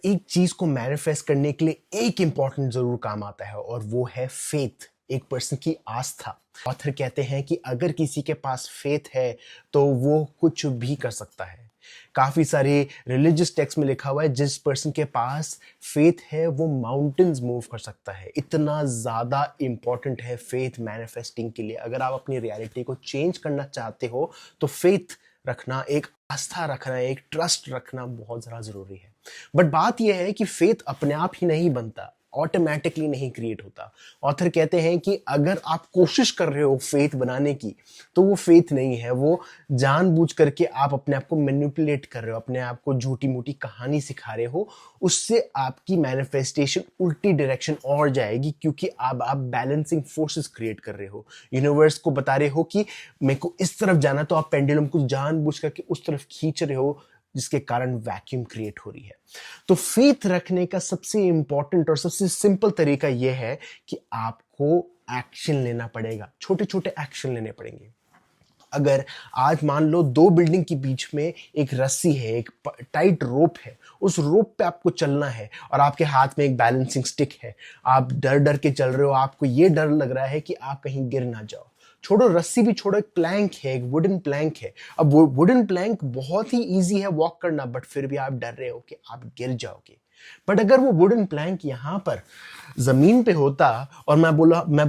एक चीज को मैनिफेस्ट करने के लिए एक इंपॉर्टेंट जरूर काम आता है और वो है फेथ, एक पर्सन की आस्था। ऑथर कहते हैं कि अगर किसी के पास फेथ है तो वो कुछ भी कर सकता है। काफी सारे रिलीजियस टेक्स्ट में लिखा हुआ है जिस पर्सन के पास फेथ है वो माउंटेन्स मूव कर सकता है। इतना ज्यादा इंपॉर्टेंट है फेथ मैनिफेस्टिंग के लिए। अगर आप अपनी रियलिटी को चेंज करना चाहते हो तो फेथ रखना, एक आस्था रखना, एक ट्रस्ट रखना बहुत ज़्यादा ज़रूरी है। बट बात यह है कि फेथ अपने आप ही नहीं बनता, ऑटोमेटिकली नहीं क्रिएट होता। ऑथर कहते हैं कि अगर आप कोशिश कर रहे हो फेथ बनाने की तो वो फेथ नहीं है, वो जानबूझ करके आप अपने आप को मैनिपुलेट कर रहे हो, अपने आप को झूठी मूठी कहानी सिखा रहे हो। उससे आपकी मैनिफेस्टेशन उल्टी डायरेक्शन और जाएगी, क्योंकि आप बैलेंसिंग फोर्सेस क्रिएट कर रहे हो। यूनिवर्स को बता रहे हो कि मेरे को इस तरफ जाना, तो आप पेंडुलम को जानबूझ करके उस तरफ खींच रहे हो, जिसके कारण वैक्यूम क्रिएट हो रही है। तो फेथ रखने का सबसे इंपॉर्टेंट और सबसे सिंपल तरीका यह है कि आपको एक्शन लेना पड़ेगा, छोटे छोटे एक्शन लेने पड़ेंगे। अगर आज मान लो दो बिल्डिंग के बीच में एक रस्सी है, एक टाइट रोप है, उस रोप पे आपको चलना है और आपके हाथ में एक बैलेंसिंग स्टिक है, आप डर डर के चल रहे हो, आपको ये डर लग रहा है कि आप कहीं गिर ना जाओ। छोड़ो रस्सी भी छोड़ो, एक प्लैंक है, एक वुडन प्लैंक है। अब वो वुडन प्लैंक बहुत ही इजी है वॉक करना, बट फिर भी आप डर रहे हो कि आप गिर जाओगे। बट अगर वो वुडन प्लैंक यहाँ पर जमीन पे होता और मैं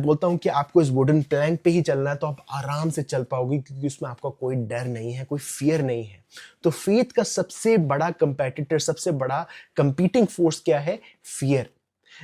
बोलता हूँ कि आपको इस वुडन प्लैंक पे ही चलना है, तो आप आराम से चल पाओगे, क्योंकि उसमें आपका कोई डर नहीं है, कोई फियर नहीं है। तो फेथ का सबसे बड़ा कंपेटिटर, सबसे बड़ा कंपीटिंग फोर्स क्या है? फियर।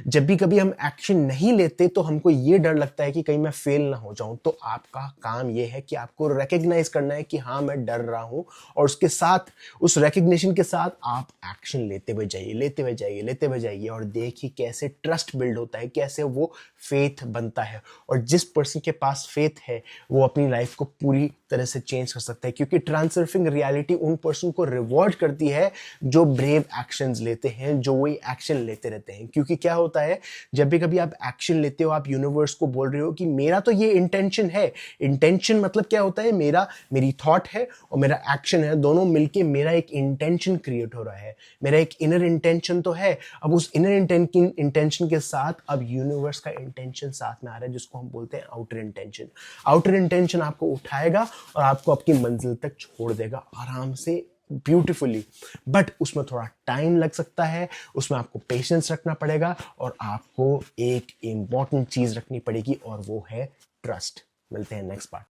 जब भी कभी हम एक्शन नहीं लेते तो हमको ये डर लगता है कि कहीं मैं फेल ना हो जाऊं। तो आपका काम ये है कि आपको रिकॉग्नाइज करना है कि हाँ मैं डर रहा हूं, और उसके साथ, उस रिकॉग्निशन के साथ आप एक्शन लेते हुए जाइए, लेते हुए जाइए, लेते हुए जाइए, और देखिए कैसे ट्रस्ट बिल्ड होता है, कैसे वो फेथ बनता है। और जिस पर्सन के पास फेथ है वो अपनी लाइफ को पूरी तरह से चेंज कर सकता है, क्योंकि ट्रांसर्फिंग रियलिटी उन पर्सन को रिवॉर्ड करती है जो ब्रेव एक्शंस लेते हैं, जो वही एक्शन लेते रहते हैं। क्योंकि क्या होता है, जब भी कभी आप एक्शन लेते हो, आप यूनिवर्स को बोल रहे हो कि मेरा तो ये इंटेंशन है। इंटेंशन मतलब क्या होता है? मेरी थॉट है और मेरा एक्शन है, दोनों मिलके मेरा एक इंटेंशन क्रिएट हो रहा है, मेरा एक इनर इंटेंशन तो है। अब उस इनर इंटेंशन के साथ अब यूनिवर्स का इंटेंशन साथ में आ रहा है, जिसको हम बोलते हैं आउटर इंटेंशन। आउटर इंटेंशन आपको उठाएगा और आपको अपनी मंजिल तक छोड़ देगा आराम से, ब्यूटिफुली। बट उसमें थोड़ा टाइम लग सकता है, उसमें आपको पेशेंस रखना पड़ेगा, और आपको एक इंपॉर्टेंट चीज रखनी पड़ेगी, और वो है ट्रस्ट। मिलते हैं नेक्स्ट पार्ट।